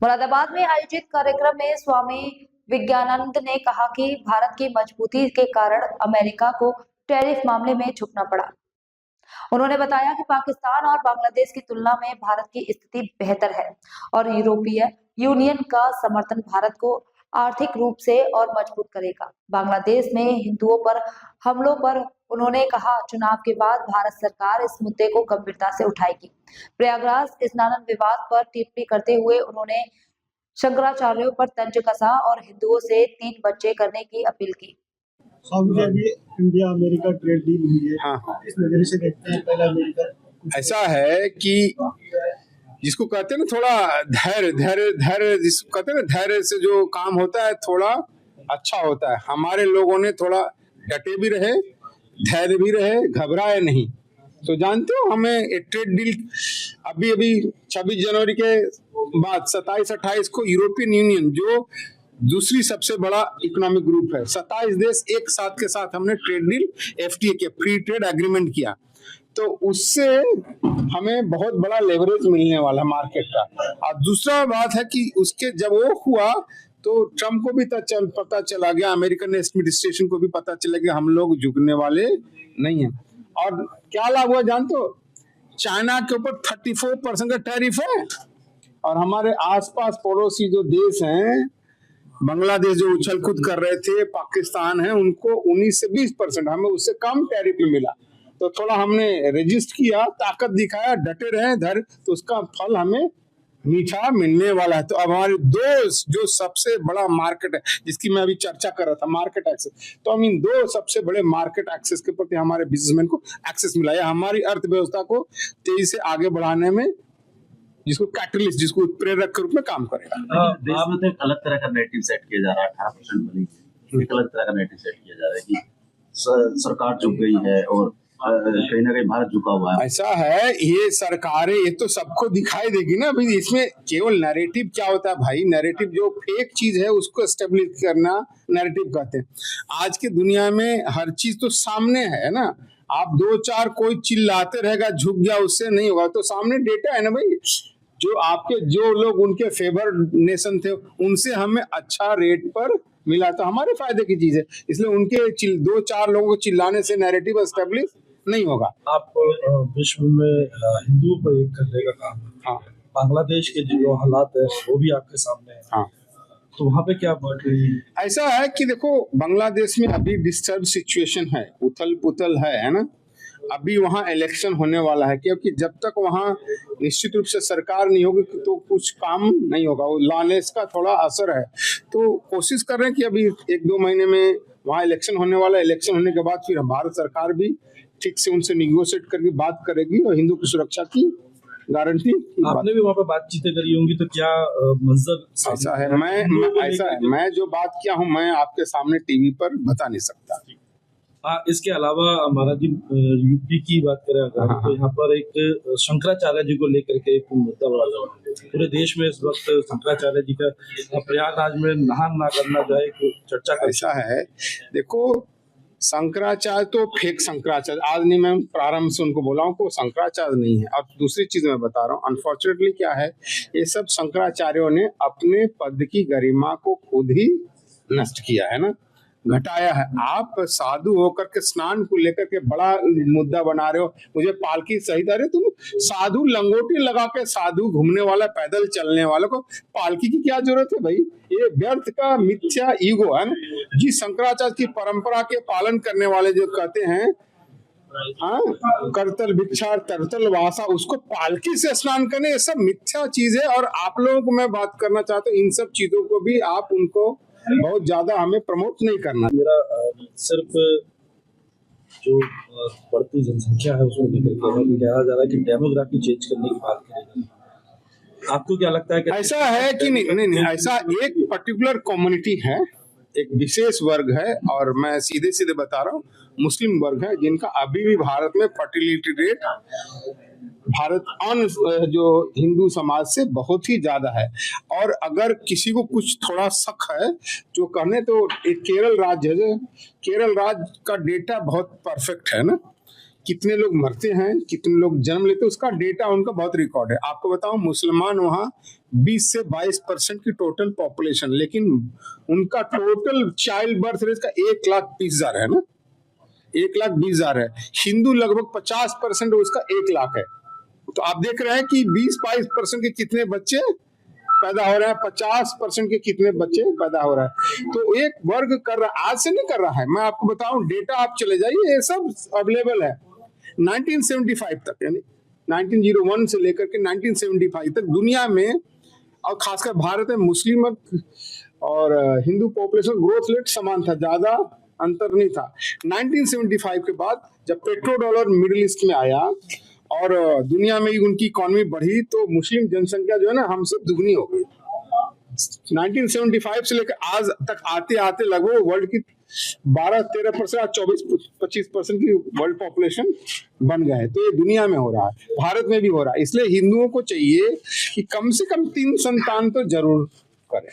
मुरादाबाद में आयोजित कार्यक्रम में स्वामी विज्ञानानंद ने कहा कि भारत की मजबूती के कारण अमेरिका को टैरिफ मामले में झुकना पड़ा। उन्होंने बताया कि पाकिस्तान और बांग्लादेश की तुलना में भारत की स्थिति बेहतर है और यूरोपीय यूनियन का समर्थन भारत को आर्थिक रूप से और मजबूत करेगा। बांग्लादेश में हिंदुओं पर हमलों पर उन्होंने कहा, चुनाव के बाद भारत सरकार इस मुद्दे को गंभीरता से उठाएगी। प्रयागराज स्नान विवाद पर टिप्पणी करते हुए उन्होंने शंकराचार्यों पर तंज कसा और हिंदुओं से 3 बच्चे करने की अपील की। इंडिया अमेरिका ट्रेड डील हुई है। हाँ, इस नजरिए से देखते हैं, पहला अमेरिका ऐसा है कि जिसको कहते हैं ना थोड़ा धैर्य जिसको कहते हैं ना धैर्य से जो काम होता है थोड़ा अच्छा होता है। हमारे लोगों ने थोड़ा डटे भी रहे, धैर्य भी रहे, घबराए नहीं। तो जानते हो हमें एक ट्रेड डील अभी 26 जनवरी के बाद 27-28 को यूरोपियन यूनियन जो दूसरी सबसे बड़ा इकोनॉमिक ग्रुप है, 27 देश एक साथ के साथ हमने ट्रेड डील FTA के फ्री ट्रेड एग्रीमेंट किया। तो उससे हमें बहुत बड़ा लेवरेज मिलने वाला मार्केट का। और दूसरा बात है कि उसके जब वो हुआ तो ट्रम्प को भी पता चला गया, अमेरिकन एडमिनिस्ट्रेशन को भी पता चला गया हम लोग झुकने वाले नहीं हैं। और क्या लाभ हुआ जानते हो? चाइना के ऊपर 34% का टैरिफ है और हमारे आसपास पड़ोसी जो देश हैं, बांग्लादेश जो उछल कूद कर रहे थे, पाकिस्तान है, उनको 19 से 20%, हमें उससे कम टैरिफ में मिला। तो थोड़ा हमने रजिस्ट किया, ताकत दिखाया, डटे रहे धैर्य, तो उसका फल हमें मीठा मिलने वाला है। तो अब हमारे जो सबसे बड़ा मार्केट है जिसकी मैं अभी चर्चा कर रहा था, मार्केट एक्सेस, तो हम इन 2 सबसे बड़े मार्केट एक्सेस के प्रति हमारे बिजनेसमैन को एक्सेस मिला है। हमारी अर्थव्यवस्था को तेजी से आगे बढ़ाने में जिसको कैटलिस्ट, जिसको प्रेरक के रूप में काम करेगा। देश में तो एक अलग तरह का नैरेटिव सेट किया जा रहा है, 18% वाली एक अलग तरह का नैरेटिव सेट किया जा रहा है कि सरकार झुक गई है और कहीं ना कहीं भारत झुका हुआ है। ऐसा है, ये सरकारें ये तो सबको दिखाई देगी ना। भाई इसमें केवल नैरेटिव क्या होता है भाई? नैरेटिव जो फेक चीज है उसको एस्टेब्लिश करना नैरेटिव कहते हैं। आज की दुनिया में हर चीज तो सामने है ना। आप 2-4 कोई चिल्लाते रहेगा झुक गया उससे नहीं होगा, तो सामने डेटा है ना भाई। जो लोग उनके फेवर नेशन थे उनसे हमें अच्छा रेट पर मिला, तो हमारे फायदे की चीज है। इसलिए उनके 2-4 लोगों को चिल्लाने से नैरेटिव एस्टेब्लिश नहीं होगा। आप विश्व में हिंदुओं को एक करने का काम, हाँ, बांग्लादेश के जो हालात है वो भी आपके सामने है। हाँ, तो वहाँ पे क्या बात रही? ऐसा है कि देखो बांग्लादेश में अभी डिस्टर्ब सिचुएशन है, उथल पुथल है ना। अभी वहाँ इलेक्शन होने वाला है, क्योंकि जब तक वहाँ निश्चित रूप से सरकार नहीं होगी तो कुछ काम नहीं होगा। वो लॉलेस का थोड़ा असर है, तो कोशिश कर रहे हैं कि अभी 1-2 महीने में वहाँ इलेक्शन होने वाला है। इलेक्शन होने के बाद फिर भारत सरकार भी ठीक से उनसे निगोशिएट करके बात करेगी और हिंदू की सुरक्षा की गारंटी। आपने भी वहाँ पे बातचीतें करी होंगी, तो क्या मंजर ऐसा है? मैं जो बात किया हूँ मैं आपके सामने टीवी पर बता नहीं सकता। इसके अलावा हमारा जी यूपी की बात करें अगर, तो यहाँ पर एक शंकराचार्य जी को लेकर के एक मुद्दा बढ़ा है पूरे देश में इस वक्त। शंकराचार्य जी का प्रयागराज में नहान ना करना जो है चर्चा का। ऐसा है, देखो शंकराचार्य तो फेक शंकराचार्य, आज नहीं, मैं प्रारंभ से उनको बोला हूँ, को शंकराचार्य नहीं है। अब दूसरी चीज मैं बता रहा हूँ, अनफॉर्चुनेटली क्या है, ये सब शंकराचार्यों ने अपने पद की गरिमा को खुद ही नष्ट किया है ना, घटाया है। आप साधु होकर के स्नान को लेकर के बड़ा मुद्दा बना रहे हो, मुझे पालकी सहित। अरे तुम साधु लंगोटी लगा के साधु घूमने वाला, पैदल चलने वालों को पालकी की क्या जरूरत है भाई? ये व्यर्थ का मिथ्या ईगो है ना। जिस शंकराचार्य की परंपरा के पालन करने वाले जो कहते हैं हाँ, करतल भिक्षा तरतल वासा, उसको पालकी से स्नान करने, ये सब मिथ्या चीज है। और आप लोगों को मैं बात करना चाहता हूँ, इन सब चीजों को भी आप उनको बहुत ज्यादा हमें प्रमोट नहीं करना। मेरा सिर्फ जो बढ़ती जनसंख्या है उसको लेकर के कहा जा रहा है कि डेमोग्राफी चेंज करने की बात करें। आपको क्या लगता है कि ऐसा है कि नहीं, ऐसा एक पर्टिकुलर कम्युनिटी है, एक विशेष वर्ग है, और मैं सीधे सीधे बता रहा हूँ, मुस्लिम वर्ग है, जिनका अभी भी भारत में फर्टिलिटी रेट भारत जो हिंदू समाज से बहुत ही ज्यादा है। और अगर किसी को कुछ थोड़ा शक है जो कहने, तो एक केरल राज्य है, केरल राज्य का डेटा बहुत परफेक्ट है ना। कितने लोग मरते हैं, कितने लोग जन्म लेते हैं, उसका डेटा उनका बहुत रिकॉर्ड है। आपको बताऊं, मुसलमान वहाँ 20 से 22% की टोटल पॉपुलेशन, लेकिन उनका टोटल चाइल्ड बर्थ रेट का 1,20,000 है ना, 1,20,000 है। हिंदू लगभग 50% उसका 1,00,000 है। तो आप देख रहे हैं कि 20-22% के कितने बच्चे पैदा हो रहे हैं, 50% के कितने बच्चे पैदा हो रहा है। तो एक वर्ग कर रहा है, आज से नहीं कर रहा है। मैं आपको बताऊं, डेटा आप चले जाइए, ये सब अवेलेबल है। 1975 तक, यानी 1901 से लेकर के 1975 तक दुनिया में, और खासकर भारत में, मुस्लिम और हिंदू पॉपुलेशन ग्रोथ रेट समान था, ज्यादा अंतर नहीं था। 1975 के बाद जब पेट्रो डॉलर मिडिल ईस्ट में आया और दुनिया में उनकी इकोनॉमी बढ़ी, तो मुस्लिम जनसंख्या जो है ना हमसे दुगनी हो गई। 1975 से लेकर आज तक आते आते लगभग वर्ल्ड की 12-13%, 24-25% की वर्ल्ड पॉपुलेशन बन गए। तो ये दुनिया में हो रहा है, भारत में भी हो रहा है। इसलिए हिंदुओं को चाहिए कि कम से कम 3 संतान तो जरूर करें।